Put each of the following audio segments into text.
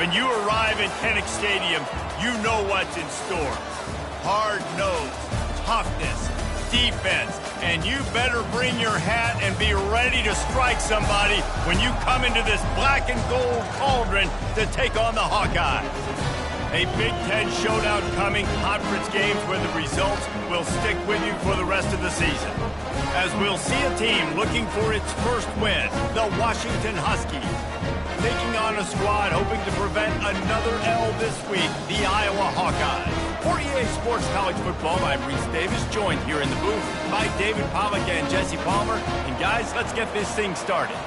When you arrive at Kttn Stadium, you know what's in store. Hard nose, toughness, defense, and you better bring your hat and be ready to strike somebody when you come into this black and gold cauldron to take on the Hawkeyes. A Big Ten showdown coming, conference games where the results will stick with you for the rest of the season. As we'll see a team looking for its first win, the Washington Huskies, taking on a squad hoping to prevent another L this week, the Iowa Hawkeyes. For EA Sports College Football, I'm Reese Davis, joined here in the booth by David Pollack and Jesse Palmer. And guys, let's get this thing started.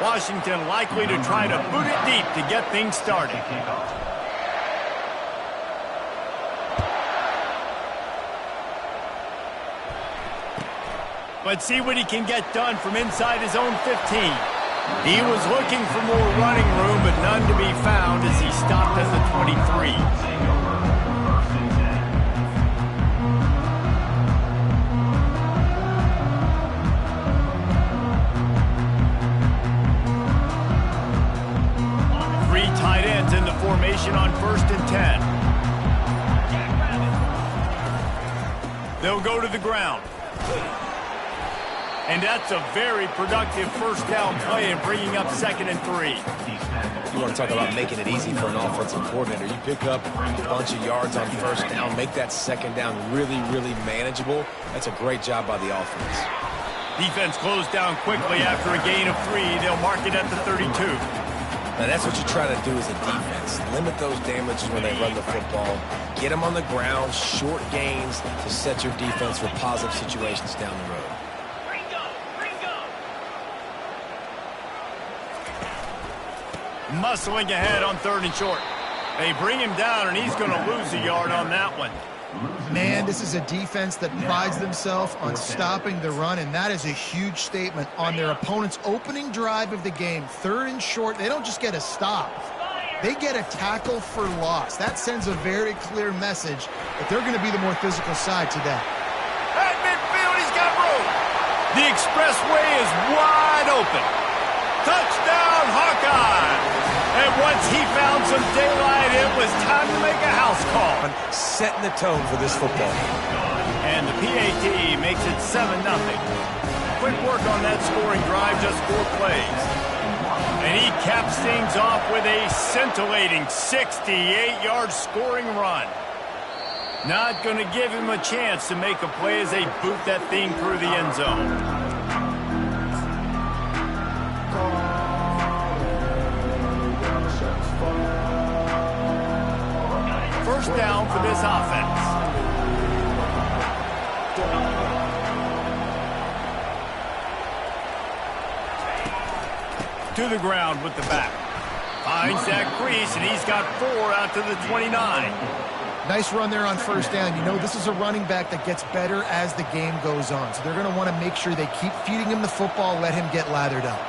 Washington likely to try to boot it deep to get things started. Let's see what he can get done from inside his own 15. He was looking for more running room, but none to be found as he stopped at the 23. Formation on 1st and 10. They'll go to the ground. And that's a very productive first down play and bringing up 2nd and 3. You want to talk about making it easy for an offensive coordinator. You pick up a bunch of yards on 1st down, make that 2nd down really, really manageable. That's a great job by the offense. Defense closed down quickly after a gain of 3. They'll mark it at the 32. Now, that's what you try to do as a defense. Limit those damages when they run the football. Get them on the ground, short gains to set your defense for positive situations down the road. Muscling ahead on 3rd and short. They bring him down, and he's going to lose a yard on that one. Man, this is a defense that prides themselves on stopping the run, and that is a huge statement on their opponent's opening drive of the game. 3rd and short, they don't just get a stop. They get a tackle for loss. That sends a very clear message that they're going to be the more physical side today. At midfield, he's got room. The expressway is wide open. Touchdown, Hawkeyes! And once he found some daylight, it was time to make a house call. Setting the tone for this football game. And the PAT makes it 7-0. Quick work on that scoring drive, just 4 plays. And he caps things off with a scintillating 68-yard scoring run. Not going to give him a chance to make a play as they boot that thing through the end zone. First down for this offense. To the ground with the back. Finds that crease, and he's got 4 out to the 29. Nice run there on 1st down. You know, this is a running back that gets better as the game goes on. So they're going to want to make sure they keep feeding him the football, let him get lathered up.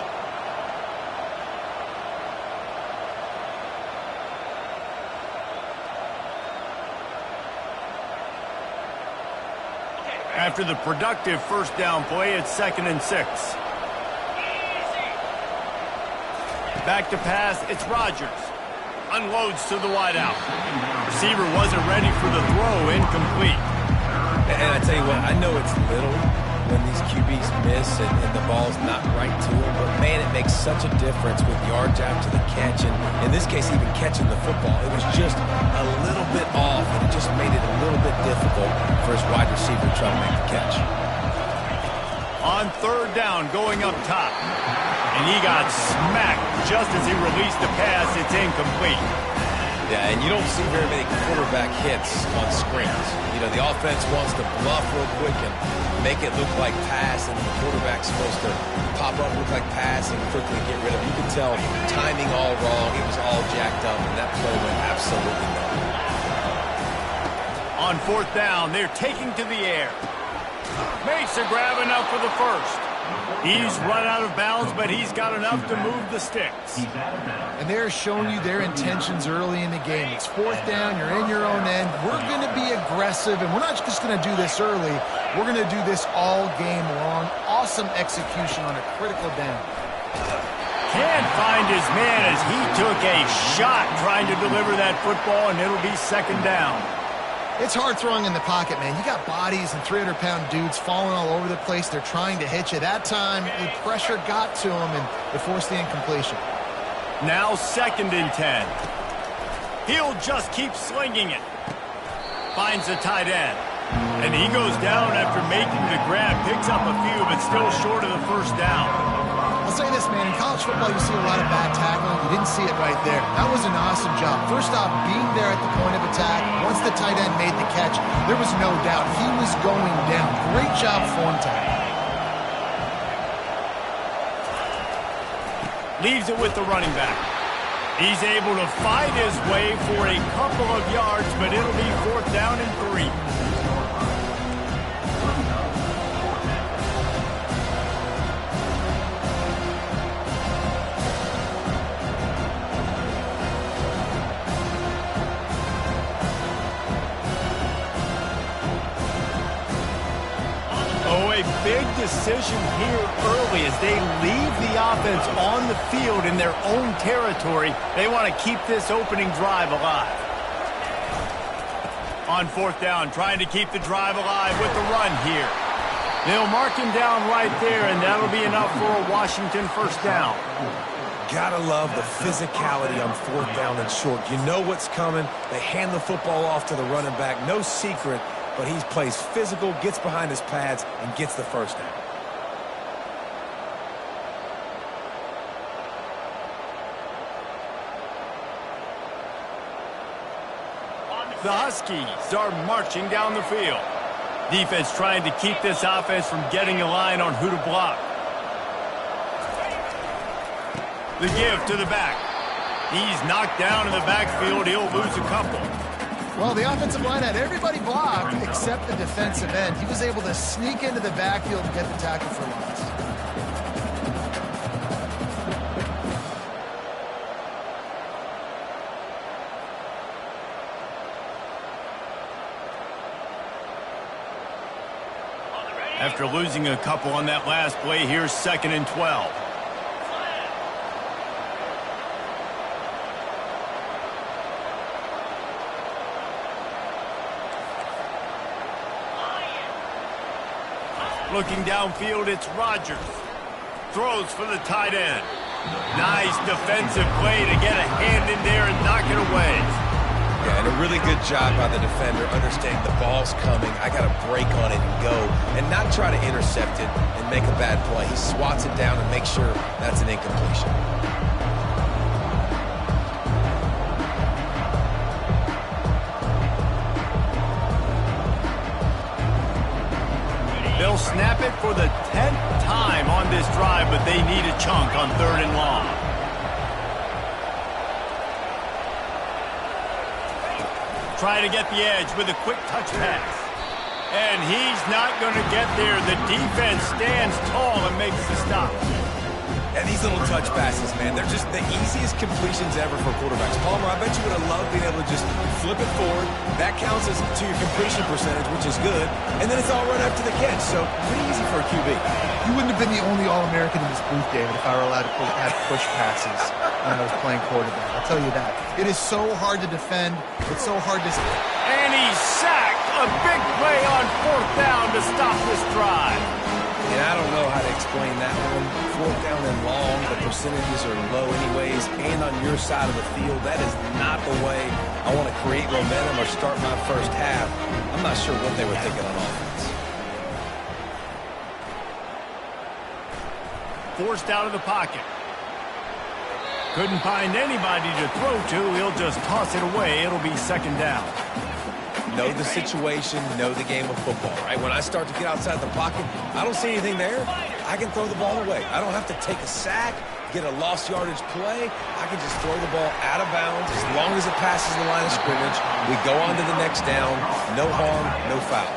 After the productive first down play, it's 2nd and 6. Back to pass, it's Rodgers. Unloads to the wideout. Receiver wasn't ready for the throw, incomplete. And I tell you what, I know it's little when these QBs miss and the ball's not right to them, but man, it makes such a difference with yards after the catch, and in this case, even catching the football. It was just a little bit off, and it just made it a little bit difficult for his wide receiver to try to make the catch. On 3rd down, going up top. And he got smacked just as he released the pass. It's incomplete. Yeah, and you don't see very many quarterback hits on screens. You know, the offense wants to bluff real quick and make it look like pass, and the quarterback's supposed to pop up, look like pass, and quickly get rid of it. You can tell timing all wrong. It was all jacked up, and that play went absolutely nowhere. On 4th down, they're taking to the air. Makes a grab enough for the first. He's run out of bounds, but he's got enough to move the sticks. And they're showing you their intentions early in the game. It's fourth down. You're in your own end. We're going to be aggressive, and we're not just going to do this early. We're going to do this all game long. Awesome execution on a critical down. Can't find his man as he took a shot trying to deliver that football, and it'll be second down. It's hard throwing in the pocket, man. You got bodies and 300-pound dudes falling all over the place. They're trying to hit you. That time, the pressure got to him, and it forced the incompletion. Now 2nd and 10. He'll just keep slinging it. Finds the tight end. And he goes down after making the grab. Picks up a few, but still short of the first down. I'll say this, man. In college football, you see a lot of bad tackling. You didn't see it right there. That was an awesome job. First off, being there at the point of attack. Once the tight end made the catch, there was no doubt he was going down. Great job form tackling. Leaves it with the running back. He's able to fight his way for a couple of yards, but it'll be 4th down and 3. Big decision here early as they leave the offense on the field in their own territory. They want to keep this opening drive alive. On 4th down, trying to keep the drive alive with the run here. They'll mark him down right there, and that'll be enough for a Washington first down. Gotta love the physicality on 4th down and short. You know what's coming. They hand the football off to the running back. No secret. But he plays physical, gets behind his pads, and gets the first down. The Huskies are marching down the field. Defense trying to keep this offense from getting a line on who to block. The give to the back. He's knocked down in the backfield. He'll lose a couple. Well, the offensive line had everybody blocked except the defensive end. He was able to sneak into the backfield and get the tackle for loss. After losing a couple on that last play, here's 2nd and 12. Looking downfield, it's Rodgers. Throws for the tight end. Nice defensive play to get a hand in there and knock it away. Yeah, and a really good job by the defender understanding the ball's coming. I got to break on it and go and not try to intercept it and make a bad play. He swats it down and makes sure that's an incompletion. They'll snap it for the 10th time on this drive, but they need a chunk on 3rd and long. Try to get the edge with a quick touch pass. And he's not going to get there. The defense stands tall and makes the stop. And these little touch passes, man, they're just the easiest completions ever for quarterbacks. Palmer, I bet you would have loved being able to just flip it forward. That counts as to your completion percentage, which is good. And then it's all run up to the catch, so pretty easy for a QB. You wouldn't have been the only All-American in this booth, David, if I were allowed to have push passes when I was playing quarterback. I'll tell you that. It is so hard to defend. It's so hard to... And he's sacked. A big play on 4th down to stop this drive. And I don't know how to explain that one. 4th down and long, the percentages are low anyways, and on your side of the field, that is not the way I want to create momentum or start my first half. I'm not sure what they were thinking on offense. Forced out of the pocket. Couldn't find anybody to throw to. He'll just toss it away. It'll be 2nd down. Know the situation, know the game of football, right? When I start to get outside the pocket, I don't see anything there. I can throw the ball away. I don't have to take a sack, get a lost yardage play. I can just throw the ball out of bounds as long as it passes the line of scrimmage. We go on to the next down. No harm, no foul.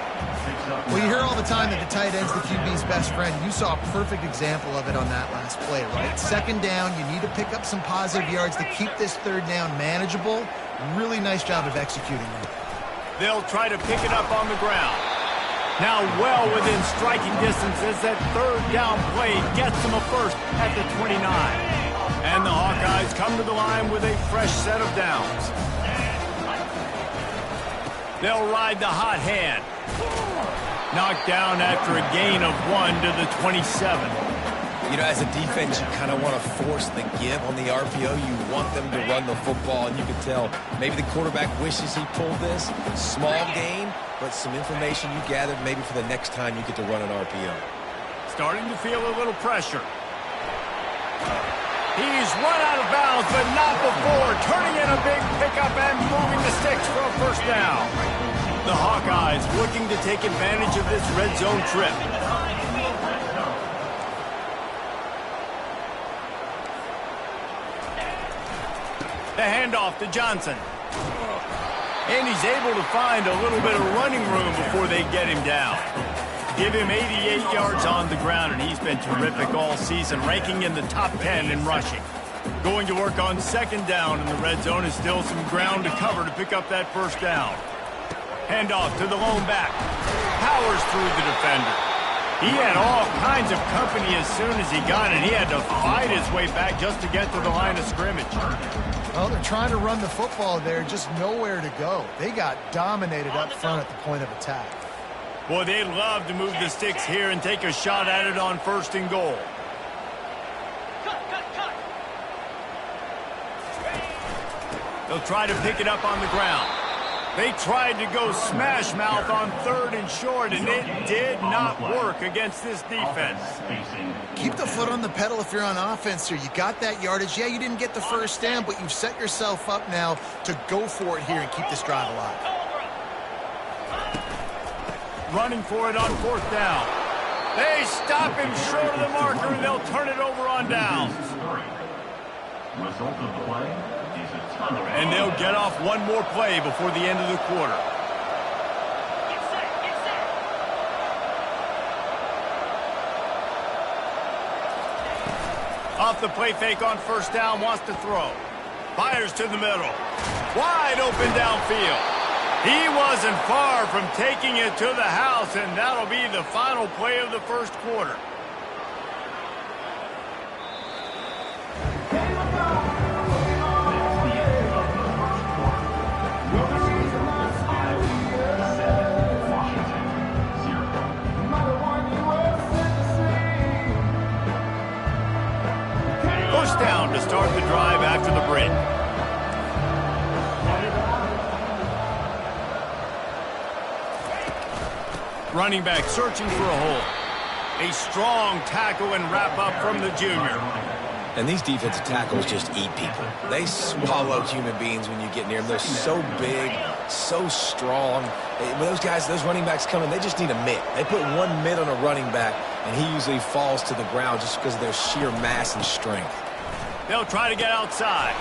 Well, you hear all the time that the tight end's the QB's best friend. You saw a perfect example of it on that last play, right? Second down, you need to pick up some positive yards to keep this third down manageable. Really nice job of executing that. They'll try to pick it up on the ground. Now well within striking distance as that third down play gets them a first at the 29. And the Hawkeyes come to the line with a fresh set of downs. They'll ride the hot hand. Knocked down after a gain of 1 to the 27. You know, as a defense, you kind of want to force the give on the RPO. You want them to run the football, and you can tell maybe the quarterback wishes he pulled this. Small gain, but some information you gathered maybe for the next time you get to run an RPO. Starting to feel a little pressure. He's run out of bounds, but not before. Turning in a big pickup and moving the sticks for a first down. The Hawkeyes looking to take advantage of this red zone trip. The handoff to Johnson. And he's able to find a little bit of running room before they get him down. Give him 88 yards on the ground, and he's been terrific all season, ranking in the top 10 in rushing. Going to work on second down, and the red zone is still some ground to cover to pick up that first down. Handoff to the lone back. Powers through the defender. He had all kinds of company as soon as he got it. He had to fight his way back just to get to the line of scrimmage. Well, they're trying to run the football there, just nowhere to go. They got dominated up front at the point of attack. Boy, they'd love to move the sticks here and take a shot at it on 1st and goal. They'll try to pick it up on the ground. They tried to go smash mouth on 3rd and short, and it did not work against this defense. Keep the foot on the pedal if you're on offense here. You got that yardage. Yeah, you didn't get the first down, but you've set yourself up now to go for it here and keep this drive alive. Running for it on 4th down. They stop him short of the marker, and they'll turn it over on downs. Result of the play is a turnover. And they'll get off one more play before the end of the quarter. Off the play fake on 1st down, wants to throw. Fires to the middle. Wide open downfield. He wasn't far from taking it to the house, and that'll be the final play of the 1st quarter. First down to start the drive after the break. Running back searching for a hole. A strong tackle and wrap up from the junior. And these defensive tackles just eat people. They swallow human beings when you get near them. They're so big, so strong. When those guys, those running backs come in, they just need a mitt. They put one mitt on a running back, and he usually falls to the ground just because of their sheer mass and strength. They'll try to get outside.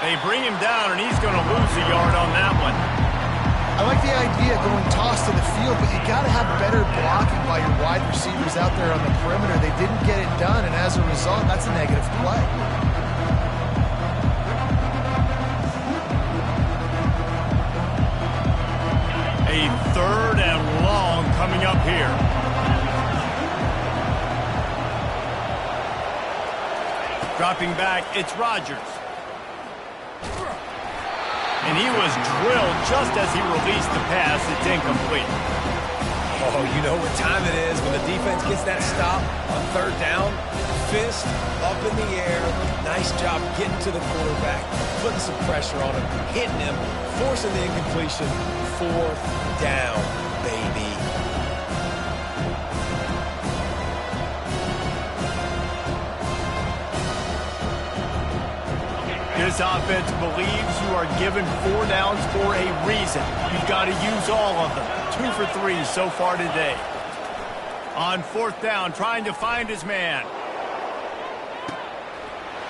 They bring him down, and he's going to lose a yard on that one. I like the idea of going toss to the field, but you got to have better blocking by your wide receivers out there on the perimeter. They didn't get it done, and as a result, that's a negative play. A 3rd and long coming up here. Dropping back, it's Rodgers. And he was drilled just as he released the pass. It's incomplete. Oh, you know what time it is when the defense gets that stop on 3rd down. Fist up in the air. Nice job getting to the quarterback, putting some pressure on him, hitting him, forcing the incompletion. 4th down, baby. This offense believes you are given 4 downs for a reason. You've got to use all of them. 2 for 3 so far today. On 4th down, trying to find his man.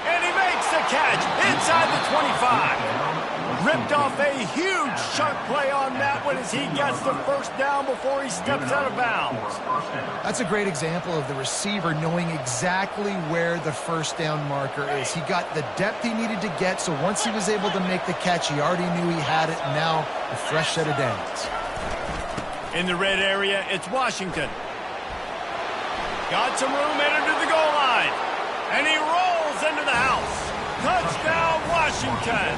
And he makes the catch inside the 25. Ripped off a huge chunk play on that one as he gets the first down before he steps out of bounds. That's a great example of the receiver knowing exactly where the first down marker is. He got the depth he needed to get, so once he was able to make the catch, he already knew he had it, and now a fresh set of downs. In the red area, it's Washington. Got some room headed to the goal line. And he rolls into the house. Touchdown, Washington.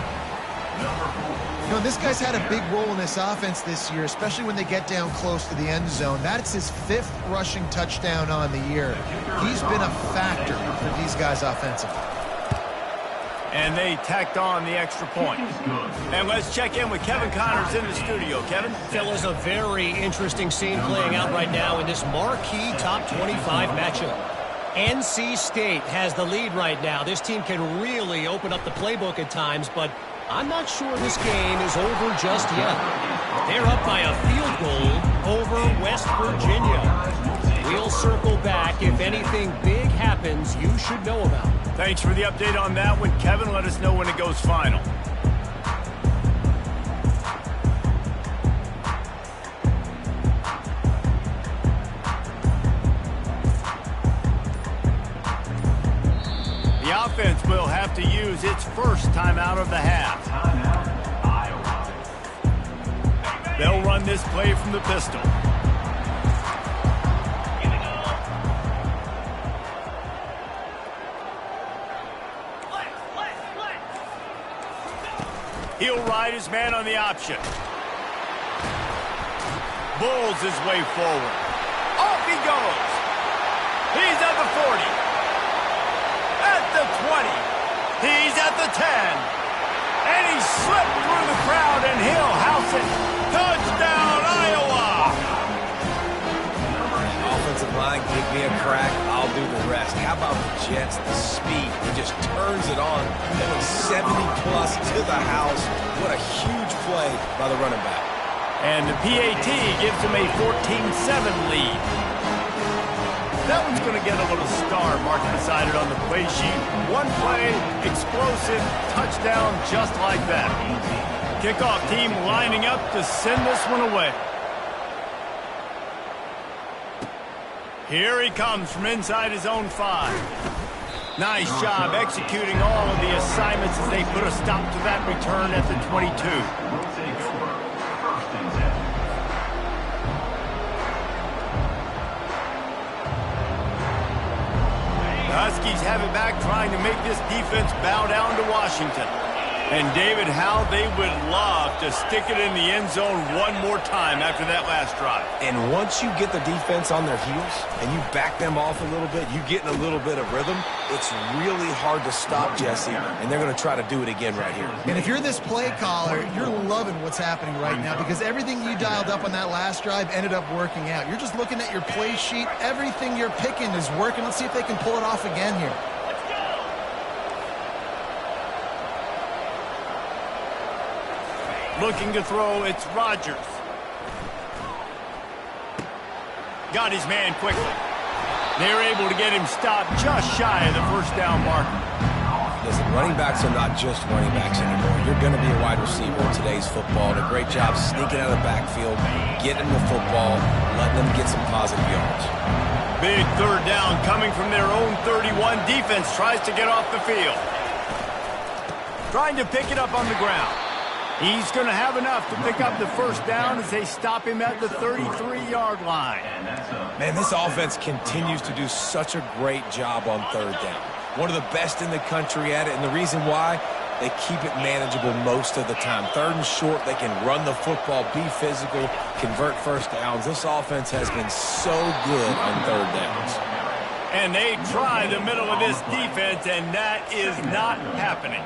You know, this guy's had a big role in this offense this year, especially when they get down close to the end zone. That's his 5th rushing touchdown on the year. He's been a factor for these guys offensively. And they tacked on the extra point. And let's check in with Kevin Connors in the studio. Kevin? Fellas, a very interesting scene playing out right now in this marquee top 25 matchup. NC State has the lead right now. This team can really open up the playbook at times, but I'm not sure this game is over just yet. They're up by a field goal over West Virginia. We'll circle back. If anything big happens, you should know about it. Thanks for the update on that one, Kevin. Let us know when it goes final. The offense will have to use its first timeout of the half. They'll run this play from the pistol. He'll ride his man on the option. Bulls his way forward. Off he goes. He's at the 40. At the 20. He's at the 10. And he slipped through the crowd, and he'll house it. Touchdown, Iowa! Offensive line, give me a crack, I'll do the rest. How about the Jets, the speed? He just turns it on, going 70-plus to the house. What a huge play by the running back. And the PAT gives him a 14-7 lead. That one's going to get a little star marked beside it on the play sheet. One play, explosive, touchdown just like that. Kickoff team lining up to send this one away. Here he comes from inside his own 5. Nice job executing all of the assignments as they put a stop to that return at the 22. The Huskies have it back, trying to make this defense bow down to Washington. And David, how they would love to stick it in the end zone one more time after that last drive. And once you get the defense on their heels and you back them off a little bit, you get in a little bit of rhythm, it's really hard to stop, Jesse, and they're going to try to do it again right here. And if you're this play caller, you're loving what's happening right now because everything you dialed up on that last drive ended up working out. You're just looking at your play sheet. Everything you're picking is working. Let's see if they can pull it off again here. Looking to throw, it's Rodgers. Got his man quickly. They're able to get him stopped just shy of the first down marker. Listen, running backs are not just running backs anymore. You're going to be a wide receiver in today's football. And a great job sneaking out of the backfield, getting the football, letting them get some positive yards. Big third down coming from their own 31. Defense tries to get off the field. Trying to pick it up on the ground. He's going to have enough to pick up the first down as they stop him at the 33-yard line. Man, this offense continues to do such a great job on third down. One of the best in the country at it, and the reason why, they keep it manageable most of the time. Third and short, they can run the football, be physical, convert first downs. This offense has been so good on third downs. And they try the middle of this defense, and that is not happening.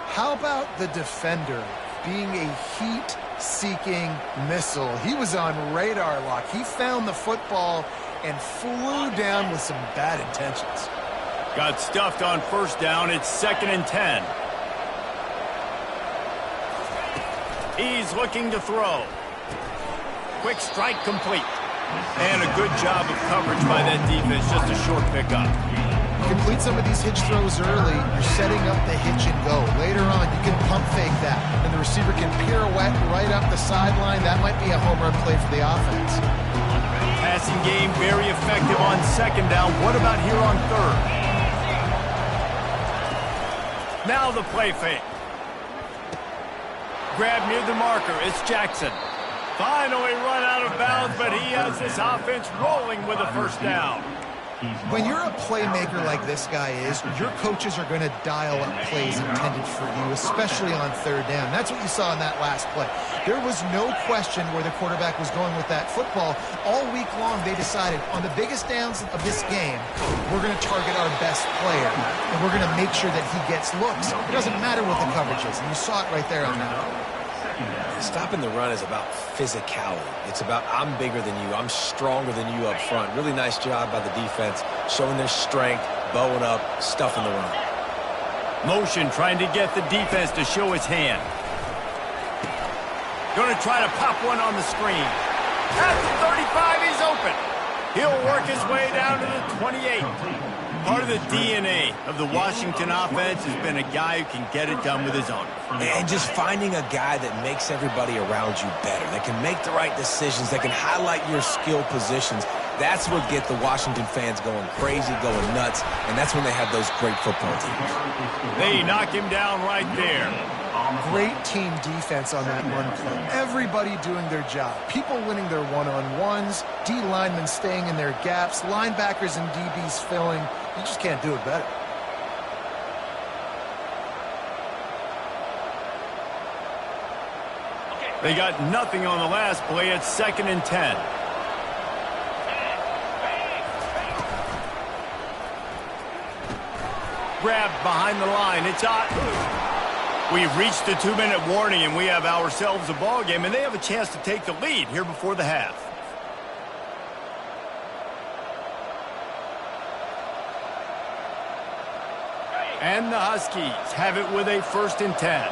How about the defender being a heat-seeking missile? He was on radar lock. He found the football and flew down with some bad intentions. Got stuffed on first down. It's 2nd and 10. He's looking to throw. Quick strike complete. And a good job of coverage by that defense. Just a short pickup. Complete some of these hitch throws early, you're setting up the hitch and go. Later on, you can pump fake that, and the receiver can pirouette right up the sideline. That might be a home run play for the offense. Passing game very effective on second down. What about here on third? Now the play fake. Grab near the marker. It's Jackson. Finally run out of bounds, but he has this offense rolling with a first down. When you're a playmaker like this guy is, your coaches are going to dial up plays intended for you, especially on third down. That's what you saw in that last play. There was no question where the quarterback was going with that football. All week long, they decided on the biggest downs of this game, we're going to target our best player, and we're going to make sure that he gets looks. It doesn't matter what the coverage is, and you saw it right there on that. Stopping the run is about physicality. It's about I'm bigger than you. I'm stronger than you up front. Really nice job by the defense, showing their strength, bowing up, stuffing the run. Motion trying to get the defense to show his hand. Going to try to pop one on the screen. At the 35, he's open. He'll work his way down to the 28. Part of the DNA of the Washington offense has been a guy who can get it done with his own. And just finding a guy that makes everybody around you better, that can make the right decisions, that can highlight your skill positions. That's what gets the Washington fans going crazy, going nuts, and that's when they have those great football teams. They knock him down right there. Great team defense on that run play. Everybody doing their job. People winning their one-on-ones, D linemen staying in their gaps, linebackers and DBs filling. You just can't do it better. They got nothing on the last play. It's 2nd and 10. Grabbed behind the line. It's out. We've reached the 2-minute warning, and we have ourselves a ball game, and they have a chance to take the lead here before the half. And the Huskies have it with a 1st and 10.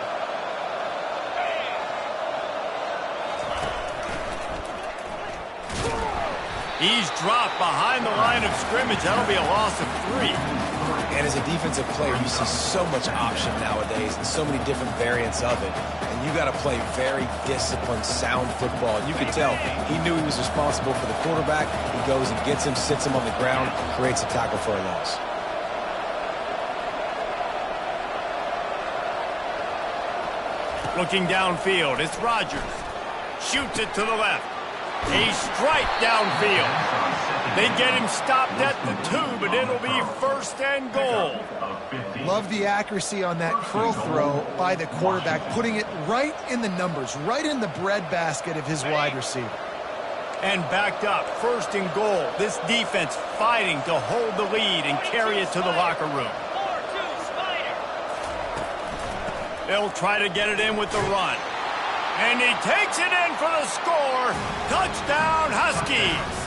He's dropped behind the line of scrimmage. That'll be a loss of 3. And as a defensive player, you see so much option nowadays and so many different variants of it. And you got to play very disciplined, sound football. And you could tell he knew he was responsible for the quarterback. He goes and gets him, sits him on the ground, creates a tackle for a loss. Looking downfield, it's Rodgers. Shoots it to the left. A strike downfield. They get him stopped at the 2, but it'll be 1st and goal. Love the accuracy on that curl throw by the quarterback, putting it right in the numbers, right in the breadbasket of his wide receiver. And backed up, 1st and goal. This defense fighting to hold the lead and carry it to the locker room. They'll try to get it in with the run. And he takes it in for the score. Touchdown, Huskies.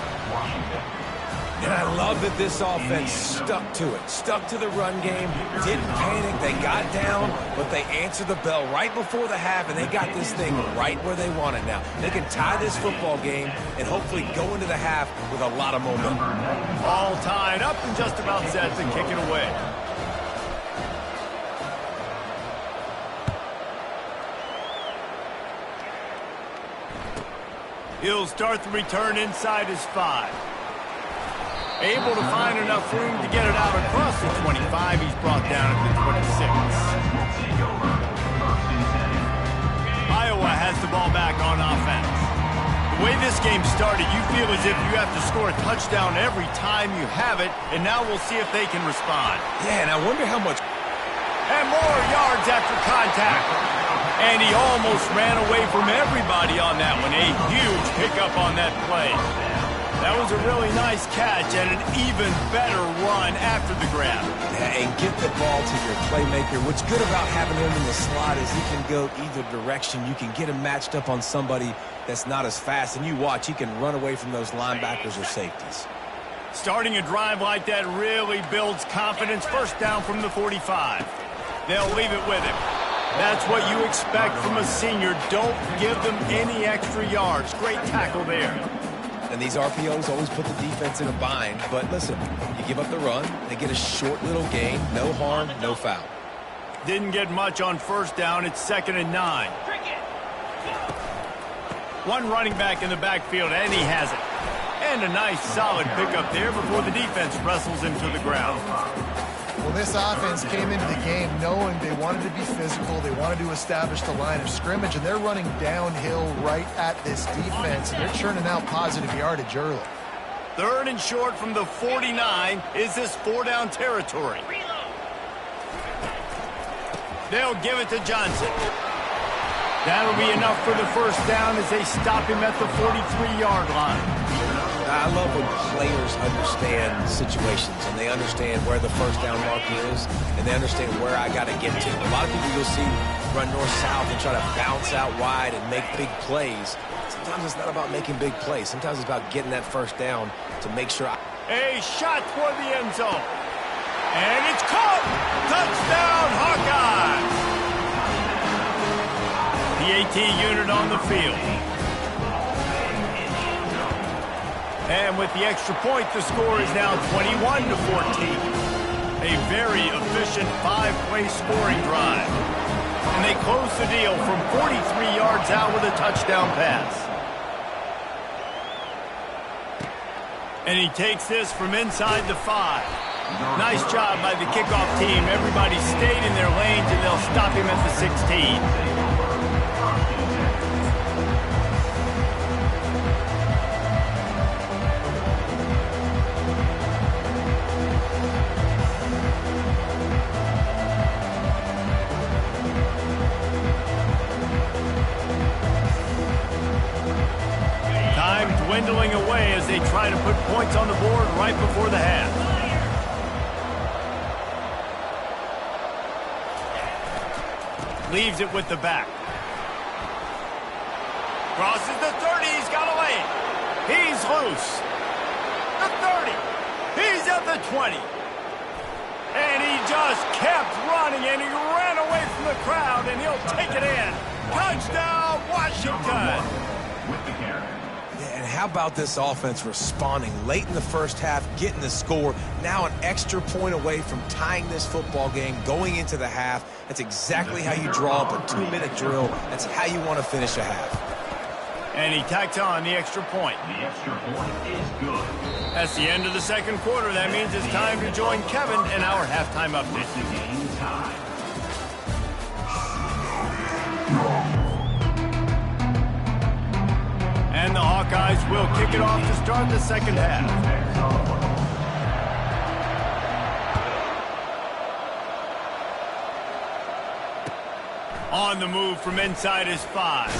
And I love that this offense stuck to it, stuck to the run game, didn't panic. They got down, but they answered the bell right before the half, and they got this thing right where they want it now. They can tie this football game and hopefully go into the half with a lot of momentum. All tied up and just about set to kick it away. He'll start the return inside his 5. Able to find enough room to get it out across the 25. He's brought down at the 26. Iowa has the ball back on offense. The way this game started, you feel as if you have to score a touchdown every time you have it, and now we'll see if they can respond. Yeah, and I wonder how much... And more yards after contact. And he almost ran away from everybody on that one. A huge pickup on that play. That was a really nice catch and an even better run after the grab. Yeah, and get the ball to your playmaker. What's good about having him in the slot is he can go either direction. You can get him matched up on somebody that's not as fast. And you watch, he can run away from those linebackers or safeties. Starting a drive like that really builds confidence. 1st down from the 45. They'll leave it with him. That's what you expect from a senior. Don't give them any extra yards. Great tackle there. And these RPOs always put the defense in a bind. But listen, you give up the run, they get a short little gain, no harm, no foul. Didn't get much on first down. It's 2nd and 9. One running back in the backfield, and he has it. And a nice, solid pickup there before the defense wrestles him to the ground. Well, this offense came into the game knowing they wanted to be physical, they wanted to establish the line of scrimmage, and they're running downhill right at this defense, and they're churning out positive yardage early. 3rd and short from the 49. Is this 4-down territory? They'll give it to Johnson. That'll be enough for the first down as they stop him at the 43-yard line. I love when players understand situations and they understand where the first down marker is and they understand where I got to get to. A lot of people you'll see run north-south and try to bounce out wide and make big plays. Sometimes it's not about making big plays. Sometimes it's about getting that first down to make sure A shot toward the end zone. And it's caught! Touchdown, Hawkeyes! The AT unit on the field. And with the extra point, the score is now 21-14. A very efficient 5-play scoring drive. And they close the deal from 43 yards out with a touchdown pass. And he takes this from inside the 5. Nice job by the kickoff team. Everybody stayed in their lanes, and they'll stop him at the 16. Dwindling away as they try to put points on the board right before the half. Leaves it with the back. Crosses the 30. He's got a lane. He's loose. The 30. He's at the 20. And he just kept running, and he ran away from the crowd, and he'll take it in. Touchdown, Washington. With the carry. And how about this offense responding late in the first half, getting the score, now an extra point away from tying this football game, going into the half. That's exactly how you draw up a 2-minute drill. That's how you want to finish a half. And he tacks on the extra point. The extra point is good. That's the end of the second quarter. That means it's time to join Kevin in our halftime update. The game time. And the Hawkeyes will kick it off to start the second half. On the move from inside his 5.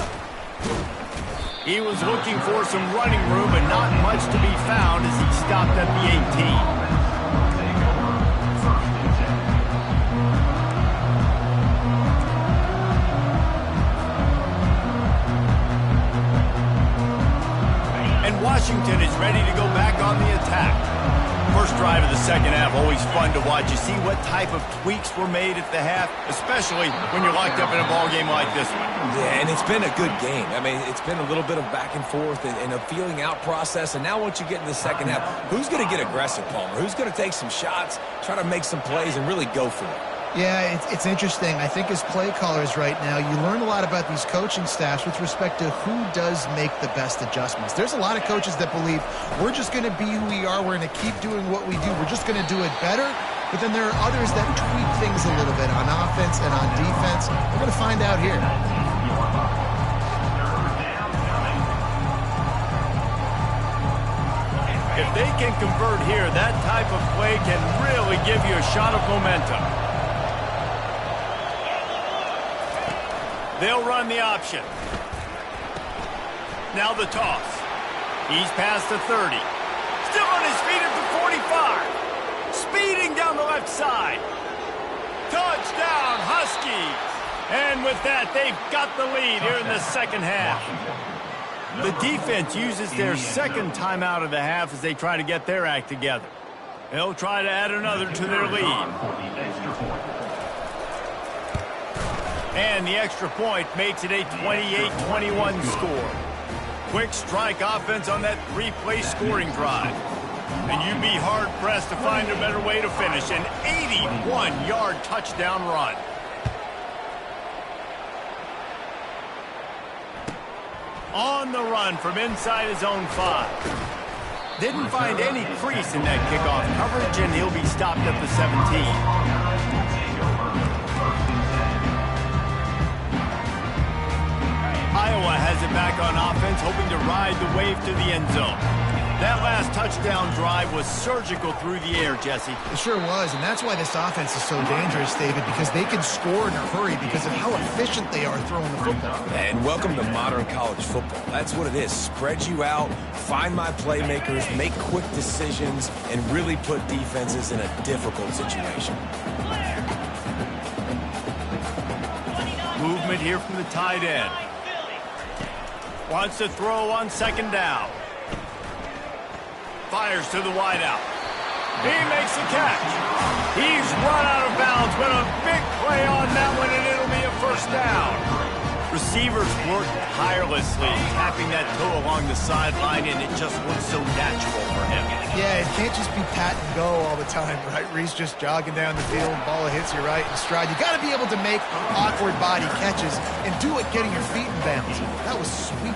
He was looking for some running room, but not much to be found as he stopped at the 18. Washington is ready to go back on the attack. First drive of the second half, always fun to watch. You see what type of tweaks were made at the half, especially when you're locked up in a ball game like this one. Yeah, and it's been a good game. I mean, it's been a little bit of back and forth and a feeling out process. And now once you get in the second half, who's going to get aggressive, Palmer? Who's going to take some shots, try to make some plays, and really go for it? Yeah, it's interesting. I think as play callers right now, you learn a lot about these coaching staffs with respect to who does make the best adjustments. There's a lot of coaches that believe we're just going to be who we are. We're going to keep doing what we do. We're just going to do it better. But then there are others that tweak things a little bit on offense and on defense. We're going to find out here. If they can convert here, that type of play can really give you a shot of momentum. They'll run the option. Now the toss. He's past the 30. Still on his feet at the 45. Speeding down the left side. Touchdown, Huskies. And with that, they've got the lead here in the second half. The defense uses their second timeout of the half as they try to get their act together. They'll try to add another to their lead. And the extra point makes it a 28-21 score. Quick strike offense on that three-play scoring drive. And you'd be hard-pressed to find a better way to finish. An 81-yard touchdown run. On the run from inside his own 5. Didn't find any crease in that kickoff coverage, and he'll be stopped at the 17. Iowa has it back on offense, hoping to ride the wave to the end zone. That last touchdown drive was surgical through the air, Jesse. It sure was, and that's why this offense is so dangerous, David, because they can score in a hurry because of how efficient they are throwing the football. And welcome to modern college football. That's what it is. Spread you out, find my playmakers, make quick decisions, and really put defenses in a difficult situation. Movement here from the tight end. Wants to throw on second down. Fires to the wideout. He makes the catch. He's run out of bounds, but a big play on that one, and it'll be a first down. Receivers work tirelessly, tapping that toe along the sideline, and it just looks so natural for him. Yeah, it can't just be pat and go all the time, right? Reese just jogging down the field, ball hits you right in stride. You got to be able to make awkward body catches and do it getting your feet in bounds. That was sweet.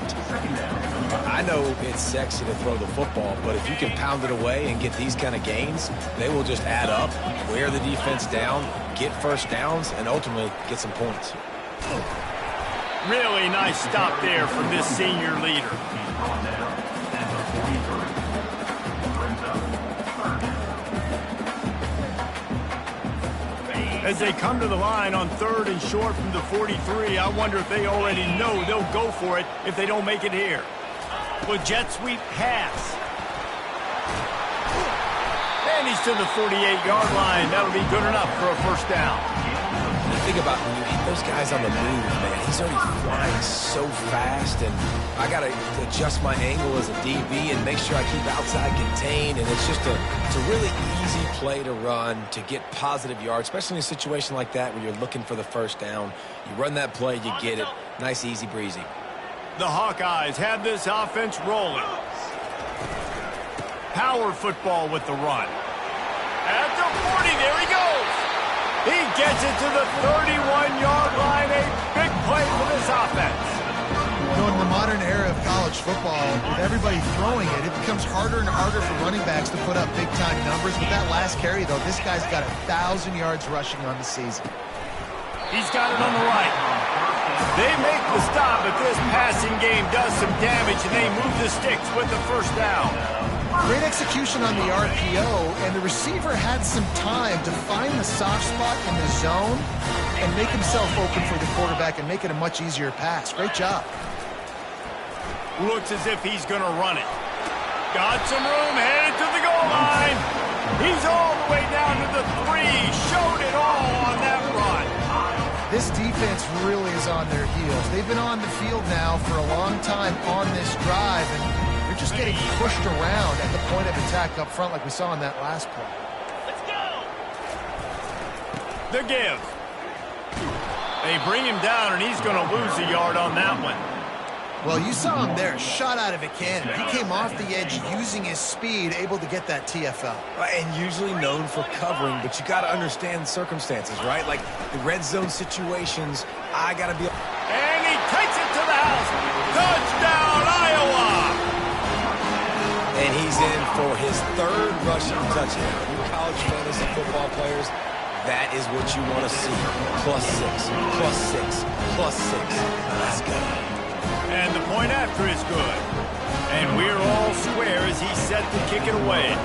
I know it's sexy to throw the football, but if you can pound it away and get these kind of gains, they will just add up, wear the defense down, get first downs, and ultimately get some points. Really nice stop there from this senior leader. As they come to the line on 3rd and short from the 43, I wonder if they already know they'll go for it if they don't make it here. With jet sweep pass. And he's to the 48-yard line. That'll be good enough for a first down. Think about when you hit those guys on the move, man. He's already flying so fast, and I got to adjust my angle as a DB and make sure I keep outside contained, and it's just a really easy play to run to get positive yards, especially in a situation like that where you're looking for the first down. You run that play, you get it. Nice, easy breezy. The Hawkeyes have this offense rolling. Power football with the run. At the 40, there he goes. He gets it to the 31-yard line. A big play for this offense. You know, in the modern era of college football, with everybody throwing it, it becomes harder and harder for running backs to put up big-time numbers. With that last carry, though, this guy's got 1,000 yards rushing on the season. He's got it on the right. They make the stop, but this passing game does some damage, and they move the sticks with the first down. Great execution on the RPO, and the receiver had some time to find the soft spot in the zone and make himself open for the quarterback and make it a much easier pass. Great job. Looks as if he's going to run it. Got some room, headed to the goal line. He's all the way down to the 3. Showed it all on that run. This defense really is on their heels. They've been on the field now for a long time on this drive, and they're just getting pushed around at the point of attack up front like we saw in that last play. Let's go. The give. They bring him down, and he's going to lose a yard on that one. Well, you saw him there, shot out of a cannon. He came off the edge using his speed, able to get that TFL. And usually known for covering, but you got to understand the circumstances, right? Like the red zone situations, I got to be... And he takes it to the house. Touchdown, Iowa! And he's in for his 3rd rushing touchdown. You college fantasy football players, that is what you want to see. +6, +6, +6. Let's go. And the point after is good. And we're all square as he's set to kick it away.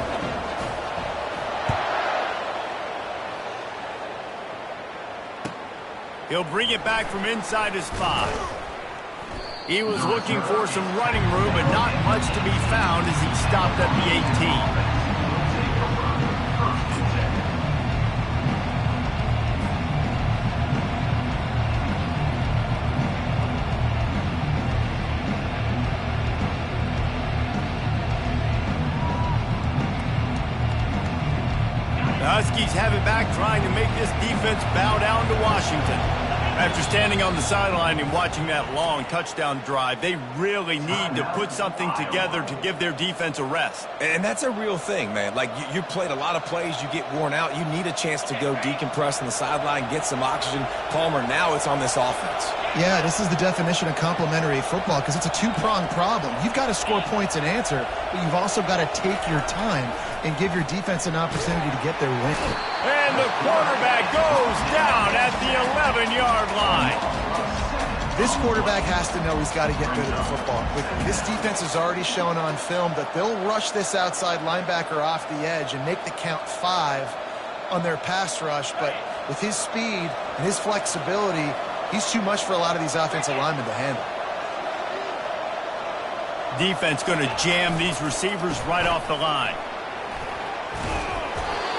He'll bring it back from inside his 5. He was looking for some running room, but not much to be found as he stopped at the 18. The Huskies have it back, trying to make this defense bow down to Washington. After standing on the sideline and watching that long touchdown drive, they really need to put something together to give their defense a rest. And that's a real thing, man. Like, you played a lot of plays, you get worn out, you need a chance to go decompress on the sideline, get some oxygen. Palmer, now it's on this offense. Yeah, this is the definition of complementary football because it's a two-pronged problem. You've got to score points and answer, but you've also got to take your time and give your defense an opportunity to get their win. And the quarterback goes down at the 11-yard line. This quarterback has to know he's got to get rid of the football quickly. This defense has already shown on film that they'll rush this outside linebacker off the edge and make the count 5 on their pass rush, but with his speed and his flexibility, he's too much for a lot of these offensive linemen to handle. Defense going to jam these receivers right off the line.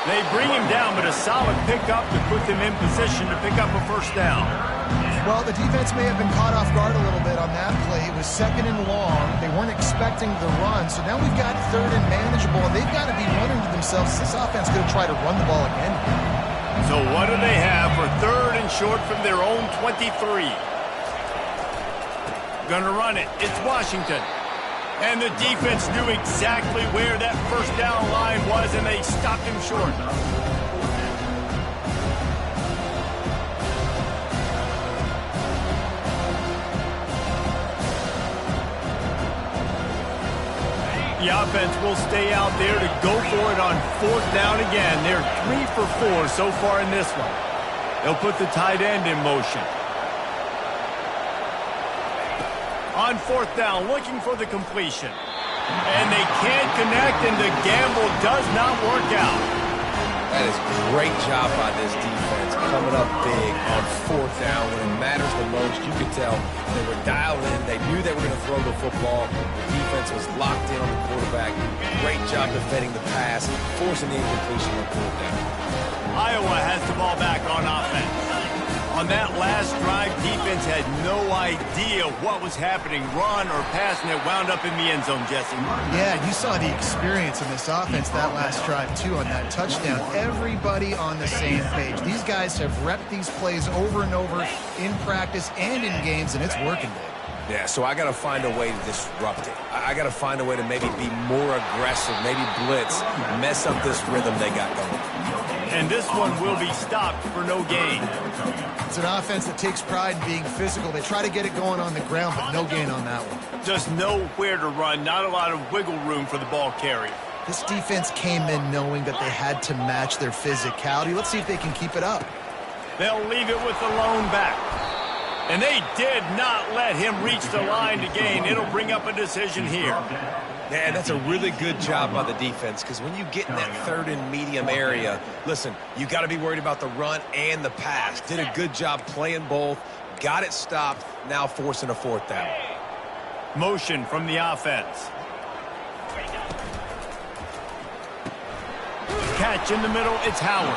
They bring him down, but a solid pickup to put them in position to pick up a first down. Well, the defense may have been caught off guard a little bit on that play. It was 2nd and long. They weren't expecting the run, so now we've got 3rd and manageable, and they've got to be wondering to themselves, is this offense going to try to run the ball again? So what do they have for 3rd and short from their own 23? Going to run it. It's Washington. And the defense knew exactly where that first down line was, and they stopped him short. The offense will stay out there to go for it on 4th down again. They're 3 for 4 so far in this one. They'll put the tight end in motion. On 4th down, looking for the completion. And they can't connect, and the gamble does not work out. That is great job by this defense, coming up big on 4th down when it matters the most. You could tell they were dialed in. They knew they were going to throw the football. The defense was locked in on the quarterback. Great job defending the pass, forcing the incompletion on 4th down. Iowa has the ball back on offense. On that last drive, defense had no idea what was happening, run or pass, and it wound up in the end zone, Jesse. Yeah, you saw the experience in this offense that last drive, too, on that touchdown. Everybody on the same page. These guys have repped these plays over and over in practice and in games, and it's working, Dave. Yeah, so I got to find a way to disrupt it. I got to find a way to maybe be more aggressive, maybe blitz, mess up this rhythm they got going. And this one will be stopped for no gain. It's an offense that takes pride in being physical. They try to get it going on the ground, but no gain on that one. Just nowhere to run, not a lot of wiggle room for the ball carrier. This defense came in knowing that they had to match their physicality. Let's see if they can keep it up. They'll leave it with the lone back. And they did not let him reach the line to gain. It'll bring up a decision here. Yeah, that's a really good job by the defense because when you get in that 3rd and medium area, listen, you got to be worried about the run and the pass. Did a good job playing both, got it stopped, now forcing a 4th down. Motion from the offense. Catch in the middle, it's Howard.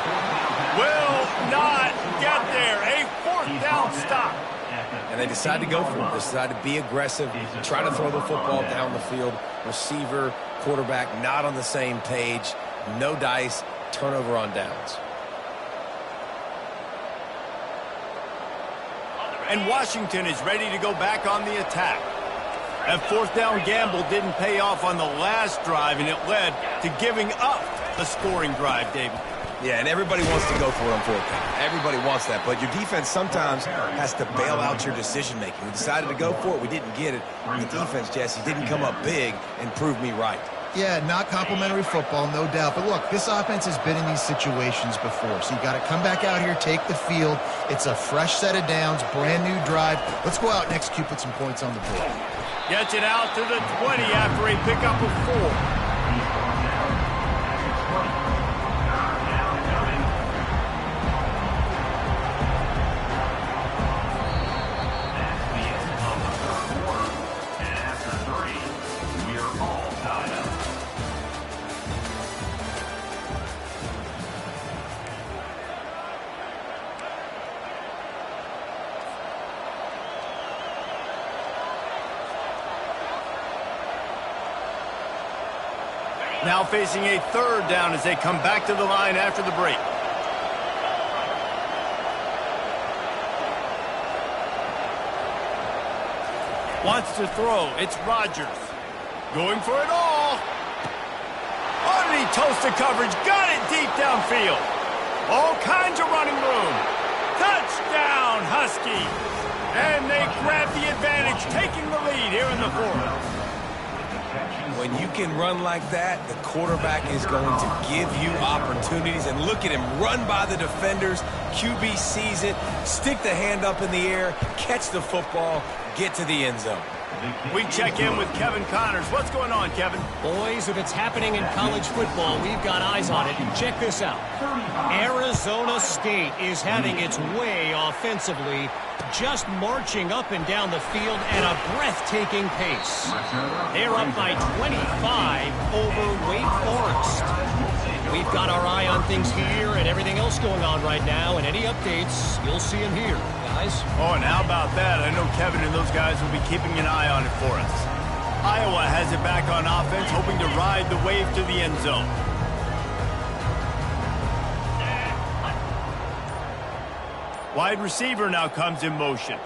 Will not get there. A 4th down stop. And they decide to go for it. They decide to be aggressive, try to throw the football down the field. Receiver, quarterback, not on the same page. No dice, turnover on downs. And Washington is ready to go back on the attack. That 4th down gamble didn't pay off on the last drive, and it led to giving up a scoring drive, David. Yeah, and everybody wants to go for it on 4th down. Everybody wants that, but your defense sometimes has to bail out your decision-making. We decided to go for it. We didn't get it. The defense, Jesse, didn't come up big and prove me right. Yeah, not complimentary football, no doubt. But look, this offense has been in these situations before, so you got to come back out here, take the field. It's a fresh set of downs, brand new drive. Let's go out and execute, put some points on the board. Gets it out to the 20 after a pickup of 4. Now facing a 3rd down as they come back to the line after the break. Wants to throw. It's Rodgers. Going for it all. Underneath toasted coverage. Got it deep downfield. All kinds of running room. Touchdown, Huskies. And they grab the advantage, taking the lead here in the fourth. When you can run like that, the quarterback is going to give you opportunities. And look at him run by the defenders. QB sees it, stick the hand up in the air, catch the football, get to the end zone. We check in with Kevin Connors. What's going on, Kevin? Boys, if it's happening in college football, we've got eyes on it. Check this out. Arizona State is having its way offensively, just marching up and down the field at a breathtaking pace. They're up by 25 over Wake Forest. We've got our eye on things here and everything else going on right now, and any updates, you'll see them here, guys. Oh, and how about that? I know Kevin and those guys will be keeping an eye on it for us. Iowa has it back on offense, hoping to ride the wave to the end zone. Wide receiver now comes in motion.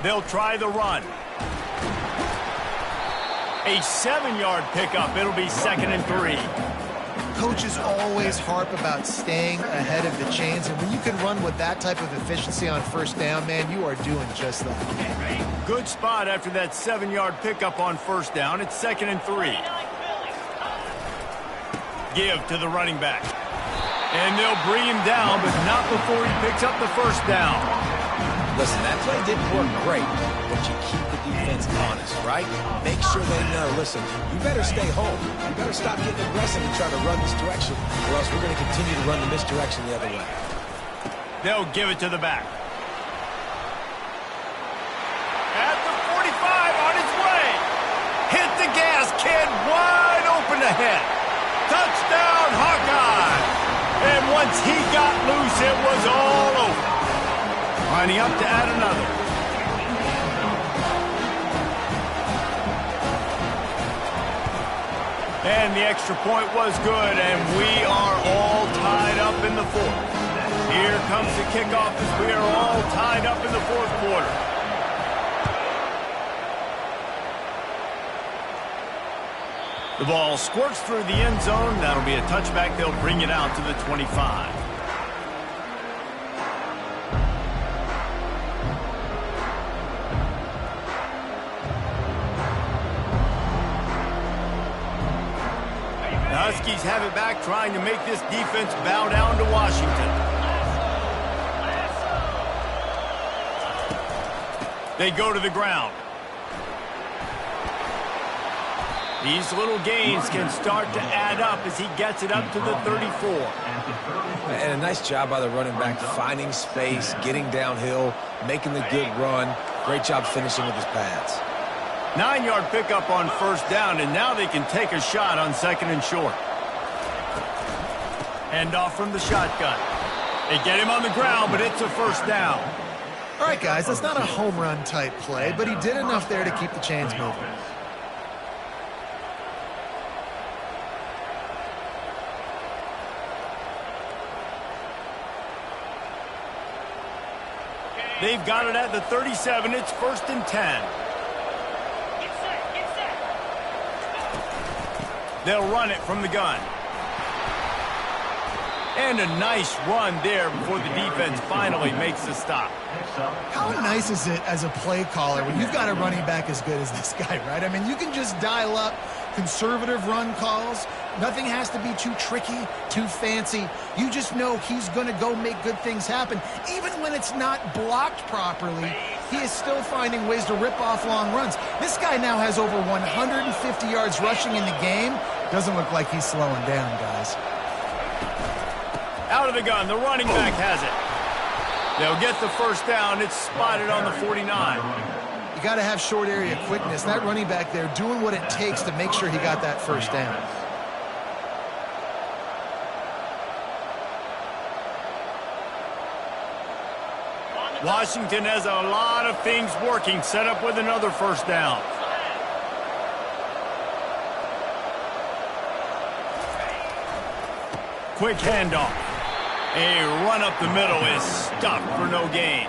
They'll try the run. A 7-yard pickup. It'll be 2nd and 3. Coaches always harp about staying ahead of the chains, and when you can run with that type of efficiency on first down, man, you are doing just that. Good spot after that 7-yard pickup on first down. It's 2nd and 3. Give to the running back. And they'll bring him down, but not before he picks up the first down. Listen, that play didn't work great, but you keep the defense honest, right? Make sure they know, listen, you better stay home. You better stop getting aggressive and trying to run this direction, or else we're going to continue to run the misdirection the other way. They'll give it to the back. At the 45, on his way. Hit the gas, kid, wide open ahead. Touchdown, Hawkeye. And once he got loose, it was all over. Lining up to add another. And the extra point was good, and we are all tied up in the fourth. Here comes the kickoff as we are all tied up in the fourth quarter. The ball squirts through the end zone. That'll be a touchback. They'll bring it out to the 25. The Huskies have it back, trying to make this defense bow down to Washington. They go to the ground. These little gains can start to add up as he gets it up to the 34. And a nice job by the running back, finding space, getting downhill, making the good run. Great job finishing with his pads. 9-yard pickup on first down, and now they can take a shot on 2nd and short. Hand off from the shotgun. They get him on the ground, but it's a first down. All right, guys, that's not a home run type play, but he did enough there to keep the chains moving. They've got it at the 37. It's 1st and 10. They'll run it from the gun. And a nice run there before the defense finally makes the stop. How nice is it as a play caller when you've got a running back as good as this guy, right? I mean, you can just dial up conservative run calls. Nothing has to be too tricky, too fancy. You just know he's going to go make good things happen. Even when it's not blocked properly, he is still finding ways to rip off long runs. This guy now has over 150 yards rushing in the game. Doesn't look like he's slowing down, guys. Out of the gun, the running back has it. They'll get the first down. It's spotted on the 49. You got to have short area quickness. That running back there doing what it takes to make sure he got that first down. Washington has a lot of things working, set up with another first down. Quick handoff. A run up the middle is stuffed for no gain.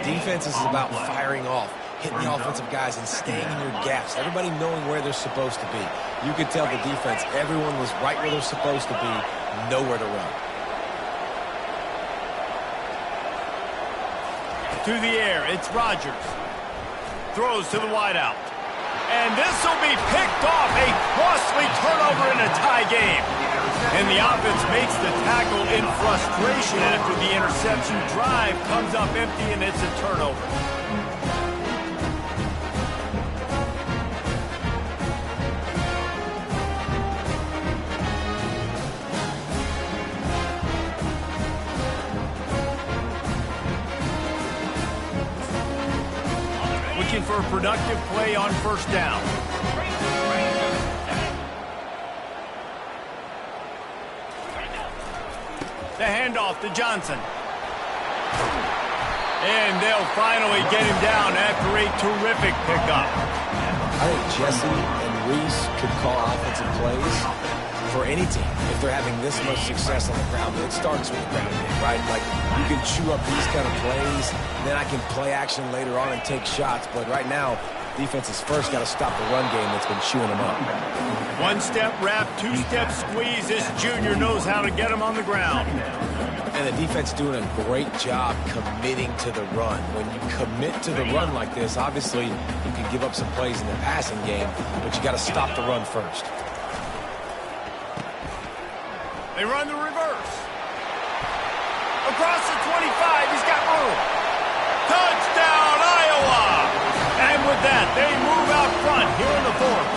Defense is about firing off, hitting the offensive guys and staying in your gaps, everybody knowing where they're supposed to be. You could tell the defense, everyone was right where they're supposed to be, nowhere to run. To the air, it's Rodgers. Throws to the wideout. And this will be picked off. A costly turnover in a tie game. And the offense makes the tackle in frustration after the interception. Drive comes up empty, and it's a turnover. Looking for a productive play on first down. The handoff to Johnson. And they'll finally get him down after a terrific pickup. I think Jesse and Reese could call offensive plays for any team if they're having this much success on the ground. It starts with the ground game, right? Like, you can chew up these kind of plays, then I can play action later on and take shots. But right now, defense has first got to stop the run game that's been chewing them up. One-step wrap, two-step squeeze. This junior knows how to get him on the ground. And the defense doing a great job committing to the run. When you commit to the run like this, obviously you can give up some plays in the passing game, but you got to stop the run first. They run the reverse. Across the 25, he's got room. Touchdown, Iowa! And with that, they move out front here in the fourth.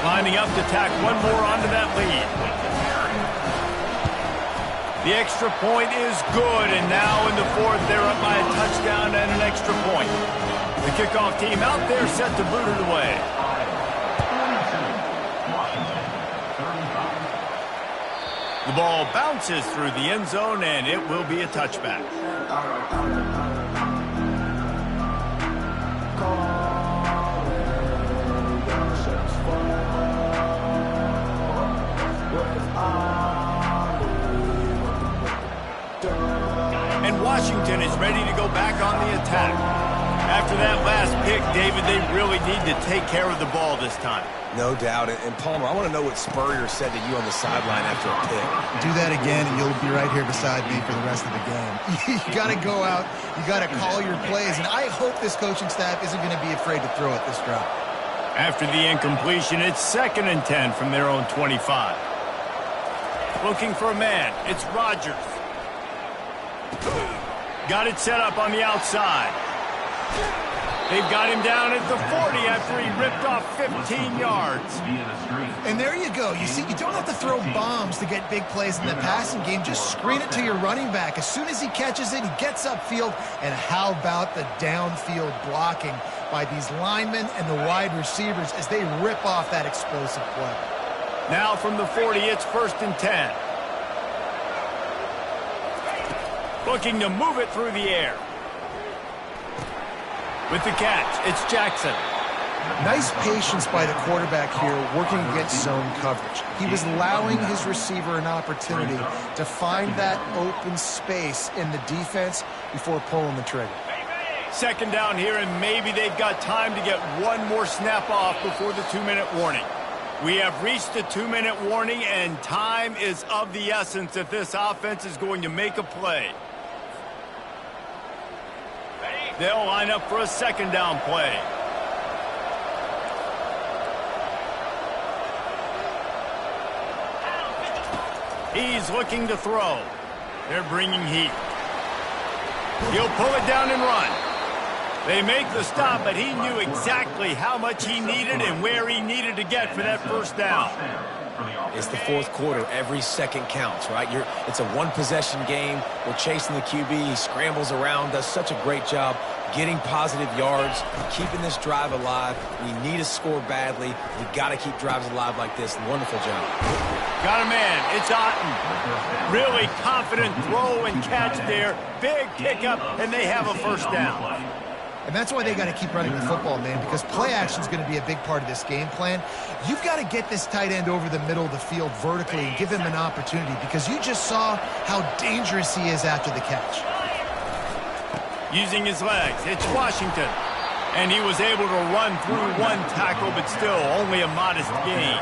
Lining up to tack one more onto that lead. The extra point is good, and now in the fourth, they're up by a touchdown and an extra point. The kickoff team out there set to boot it away. The ball bounces through the end zone, and it will be a touchback. And Washington is ready to go back on the attack. After that last pick, David, they really need to take care of the ball this time. No doubt. And Palmer, I want to know what Spurrier said to you on the sideline after a pick. Do that again, and you'll be right here beside me for the rest of the game. You got to go out. You got to call your plays. And I hope this coaching staff isn't going to be afraid to throw it this drive. After the incompletion, it's 2nd and 10 from their own 25. Looking for a man. It's Rodgers. Got it set up on the outside. They've got him down at the 40 after he ripped off 15 yards. And there you go. You see, you don't have to throw bombs to get big plays in the passing game. Just screen it to your running back. As soon as he catches it, he gets upfield. And how about the downfield blocking by these linemen and the wide receivers as they rip off that explosive play. Now from the 40, it's 1st and 10. Looking to move it through the air. With the catch, it's Jackson. Nice patience by the quarterback here working against zone coverage. He was allowing his receiver an opportunity to find that open space in the defense before pulling the trigger. 2nd down here, and maybe they've got time to get one more snap off before the 2-minute warning. We have reached the 2-minute warning, and time is of the essence if this offense is going to make a play. They'll line up for a 2nd down play. He's looking to throw. They're bringing heat. He'll pull it down and run. They make the stop, but he knew exactly how much he needed and where he needed to get for that 1st down. It's the 4th quarter. Every second counts, right? It's a one-possession game. We're chasing the QB. He scrambles around, does such a great job getting positive yards, keeping this drive alive. We need to score badly. We got to keep drives alive like this. Wonderful job. Got a man. It's Otten. Really confident throw and catch there. Big pickup, and they have a 1st down. And that's why they got to keep running the football, man, because play action is going to be a big part of this game plan. You've got to get this tight end over the middle of the field vertically and give him an opportunity, because you just saw how dangerous he is after the catch. Using his legs, it's Washington. And he was able to run through one tackle, but still only a modest gain.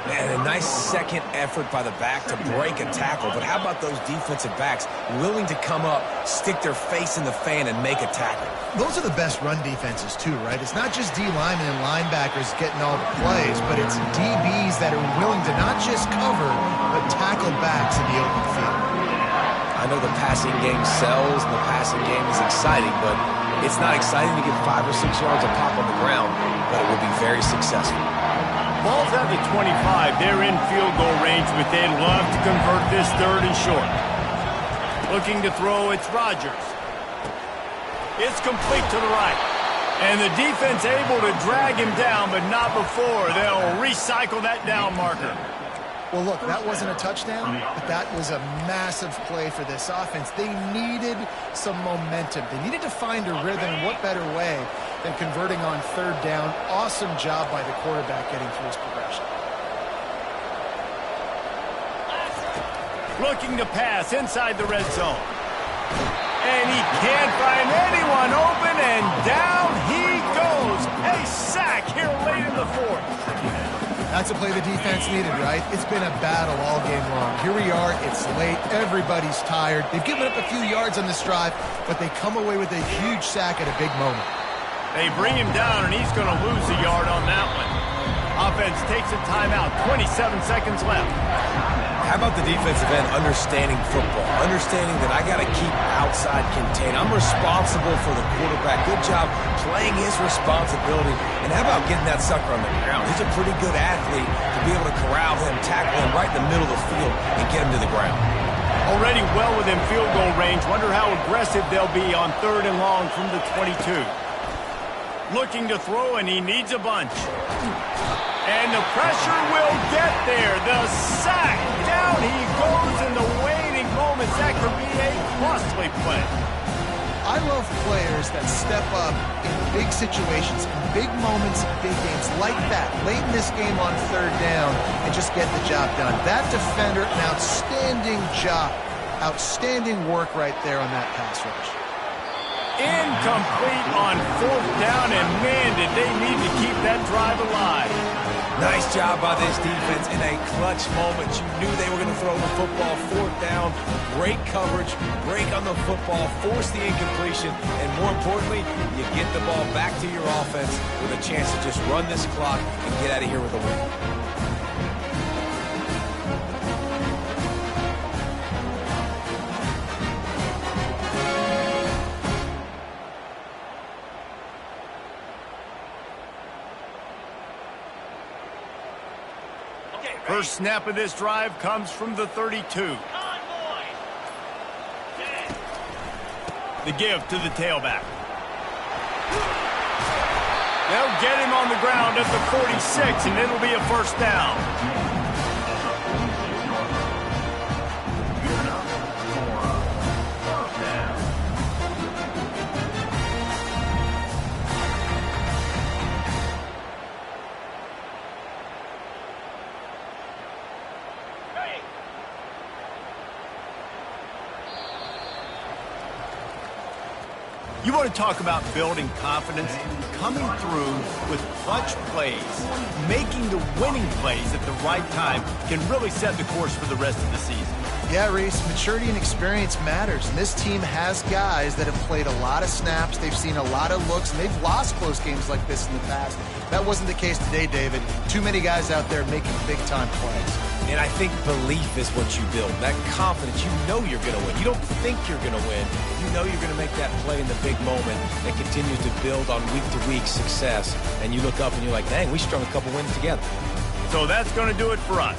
Man, a nice second effort by the back to break a tackle. But how about those defensive backs willing to come up, stick their face in the fan, and make a tackle? Those are the best run defenses, too, right? It's not just D linemen and linebackers getting all the plays, but it's DBs that are willing to not just cover, but tackle backs in the open field. I know the passing game sells and the passing game is exciting, but it's not exciting to get 5 or 6 yards of pop on the ground, but it will be very successful. Ball's at the 25. They're in field goal range, but they'd love to convert this 3rd and short. Looking to throw, it's Rodgers. It's complete to the right. And the defense able to drag him down, but not before. They'll recycle that down marker. Well, look, that wasn't a touchdown, but that was a massive play for this offense. They needed some momentum. They needed to find a rhythm, and what better way than converting on 3rd down. Awesome job by the quarterback getting through his progression. Looking to pass inside the red zone. And he can't find anyone open, and down he goes. A sack here late in the 4th. That's a play the defense needed, right? It's been a battle all game long. Here we are. It's late. Everybody's tired. They've given up a few yards on this drive, but they come away with a huge sack at a big moment. They bring him down, and he's going to lose a yard on that one. Offense takes a timeout. 27 seconds left. How about the defensive end understanding football, understanding that I got to keep outside contained. I'm responsible for the quarterback. Good job playing his responsibility. And how about getting that sucker on the ground? He's a pretty good athlete to be able to corral him, tackle him right in the middle of the field, and get him to the ground. Already well within field goal range. Wonder how aggressive they'll be on 3rd and long from the 22. Looking to throw, and he needs a bunch. And the pressure will get there. The sack. Down he goes in the waning moments. That could be a costly play. I love players that step up in big situations, in big moments, in big games like that. Late in this game on 3rd down and just get the job done. That defender, an outstanding job. Outstanding work right there on that pass rush. Incomplete on 4th down, and man, did they need to keep that drive alive. Nice job by this defense in a clutch moment. You knew they were going to throw the football. 4th down, great coverage, break on the football, force the incompletion, and more importantly, you get the ball back to your offense with a chance to just run this clock and get out of here with a win. First snap of this drive comes from the 32. The give to the tailback. They'll get him on the ground at the 46, and it'll be a 1st down. You want to talk about building confidence? Coming through with clutch plays, making the winning plays at the right time can really set the course for the rest of the season. Yeah, Reese, maturity and experience matters, and this team has guys that have played a lot of snaps. They've seen a lot of looks, and they've lost close games like this in the past. That wasn't the case today, David. Too many guys out there making big-time plays. And I think belief is what you build. That confidence, you know you're going to win. You don't think you're going to win. You know you're going to make that play in the big moment that continues to build on week-to-week success. And you look up and you're like, dang, we strung a couple wins together. So that's going to do it for us.